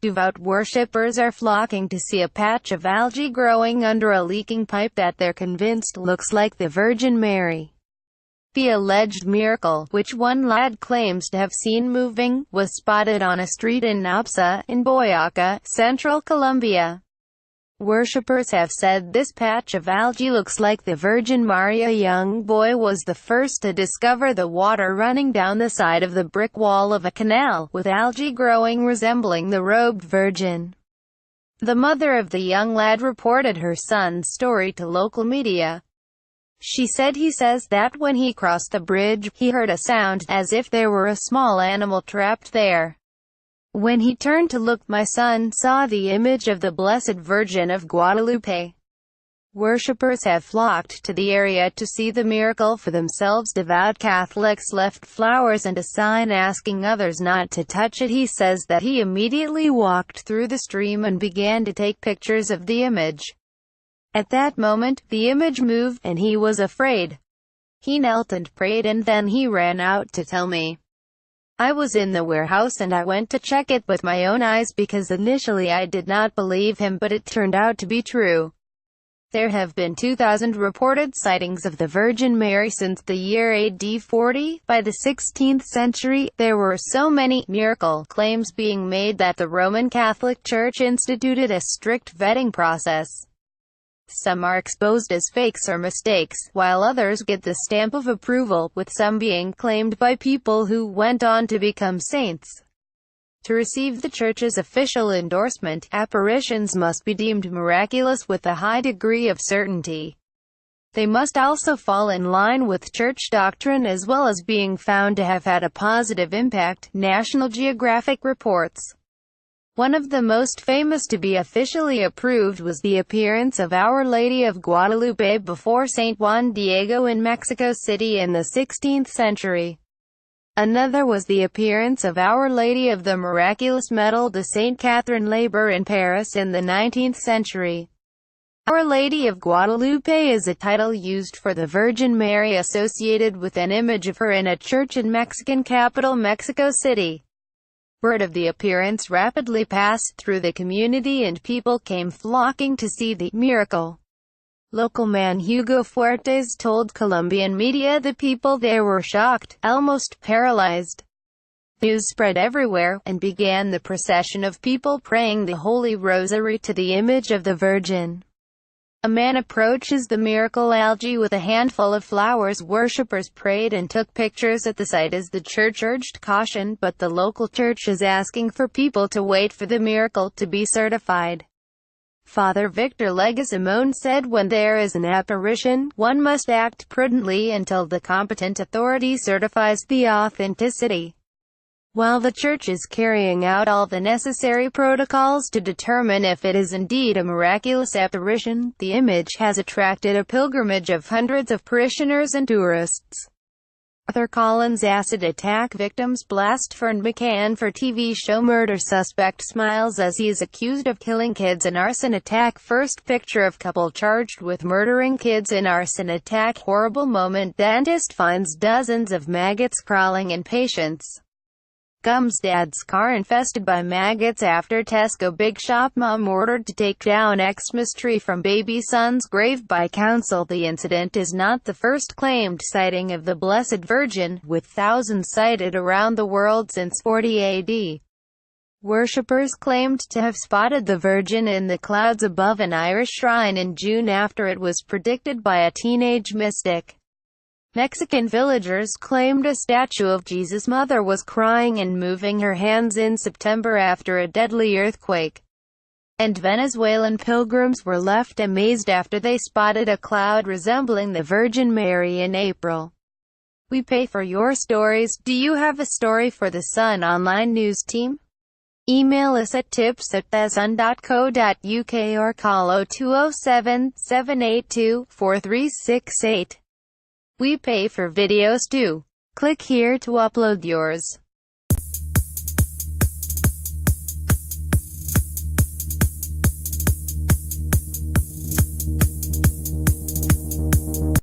Devout worshippers are flocking to see a patch of algae growing under a leaking pipe that they're convinced looks like the Virgin Mary. The alleged miracle, which one lad claims to have seen moving, was spotted on a street in Nopsa, in Boyaca, Central Colombia. Worshippers have said this patch of algae looks like the Virgin Mary. A young boy was the first to discover the water running down the side of the brick wall of a canal, with algae growing resembling the robed Virgin. The mother of the young lad reported her son's story to local media. She said he says that when he crossed the bridge, he heard a sound, as if there were a small animal trapped there. When he turned to look, my son saw the image of the Blessed Virgin of Guadalupe. Worshippers have flocked to the area to see the miracle for themselves. Devout Catholics left flowers and a sign asking others not to touch it. He says that he immediately walked through the stream and began to take pictures of the image. At that moment, the image moved, and he was afraid. He knelt and prayed, and then he ran out to tell me. I was in the warehouse and I went to check it with my own eyes because initially I did not believe him, but it turned out to be true. There have been 2,000 reported sightings of the Virgin Mary since the year AD 40. By the 16th century, there were so many miracle claims being made that the Roman Catholic Church instituted a strict vetting process. Some are exposed as fakes or mistakes, while others get the stamp of approval, with some being claimed by people who went on to become saints. To receive the Church's official endorsement, apparitions must be deemed miraculous with a high degree of certainty. They must also fall in line with Church doctrine as well as being found to have had a positive impact, National Geographic reports. One of the most famous to be officially approved was the appearance of Our Lady of Guadalupe before St. Juan Diego in Mexico City in the 16th century. Another was the appearance of Our Lady of the Miraculous Medal de Saint Catherine Labour in Paris in the 19th century. Our Lady of Guadalupe is a title used for the Virgin Mary associated with an image of her in a church in Mexican capital Mexico City. Word of the appearance rapidly passed through the community and people came flocking to see the miracle. Local man Hugo Fuertes told Colombian media the people there were shocked, almost paralyzed. News spread everywhere, and began the procession of people praying the Holy Rosary to the image of the Virgin. A man approaches the miracle algae with a handful of flowers. Worshippers prayed and took pictures at the site as the church urged caution, but the local church is asking for people to wait for the miracle to be certified. Father Victor Leguizamón said when there is an apparition, one must act prudently until the competent authority certifies the authenticity. While the Church is carrying out all the necessary protocols to determine if it is indeed a miraculous apparition, the image has attracted a pilgrimage of hundreds of parishioners and tourists. Arthur Collins acid attack victims blast Fern McCann for TV show murder suspect smiles as he is accused of killing kids in arson attack. First picture of couple charged with murdering kids in arson attack. Horrible moment. Dentist finds dozens of maggots crawling in patients. Gums dad's car infested by maggots after Tesco big shop mom ordered to take down Xmas tree from baby son's grave by council. The incident is not the first claimed sighting of the Blessed Virgin, with thousands sighted around the world since 40 AD. Worshippers claimed to have spotted the Virgin in the clouds above an Irish shrine in June after it was predicted by a teenage mystic. Mexican villagers claimed a statue of Jesus' mother was crying and moving her hands in September after a deadly earthquake. And Venezuelan pilgrims were left amazed after they spotted a cloud resembling the Virgin Mary in April. We pay for your stories. Do you have a story for the Sun Online News team? Email us at tips@thesun.co.uk or call 0207-782-4368. We pay for videos too. Click here to upload yours.